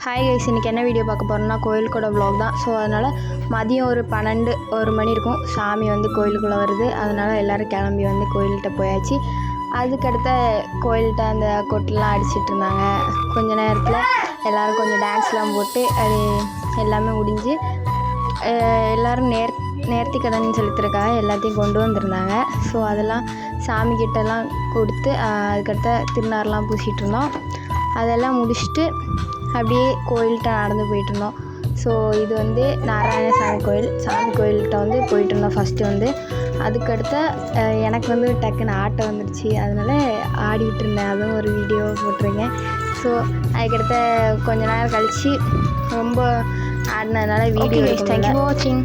Hi guys, இன்றைக்கி என்ன video பார்க்க போகிறோம்னா கோயிலுக்கூட vlog தான். ஸோ அதனால் மதியம் ஒரு 12-1 மணி இருக்கும். சாமி வந்து கோயிலுக்குள்ளே வருது. அதனால் எல்லோரும் கிளம்பி வந்து கோயில்கிட்ட போயாச்சு. அதுக்கடுத்த கோயில்கிட்ட அந்த கொட்டெலாம் அடிச்சிட்டு இருந்தாங்க. கொஞ்ச நேரத்தில் எல்லோரும் கொஞ்சம் டான்ஸ்லாம் போட்டு அது எல்லாமே முடிஞ்சு எல்லோரும் நேர்த்திக்கடன் செலுத்துறதுக்காக எல்லாத்தையும் கொண்டு வந்திருந்தாங்க. ஸோ அதெல்லாம் சாமிக்கிட்டலாம் கொடுத்து அதுக்கடுத்த திருநாரெலாம் பூசிகிட்டு இருந்தோம். அதெல்லாம் முடிச்சுட்டு அப்படியே கோயில்கிட்ட நடந்து போயிட்டுருந்தோம். ஸோ இது வந்து நாராயணசாமி கோயில். சாமி கோயில்கிட்ட வந்து போயிட்டுருந்தோம் ஃபஸ்ட்டு வந்து. அதுக்கடுத்த எனக்கு வந்து டக்குன்னு ஆட்டம் வந்துடுச்சு. அதனால் ஆடிக்கிட்டு இருந்தேன். அதுவும் ஒரு வீடியோ போட்டிருக்கேன். ஸோ அதுக்கடுத்த கொஞ்ச நேரம் கழித்து ரொம்ப ஆடினதுனால வீடியோ. தேங்க்யூ ஃபார் வாட்சிங்.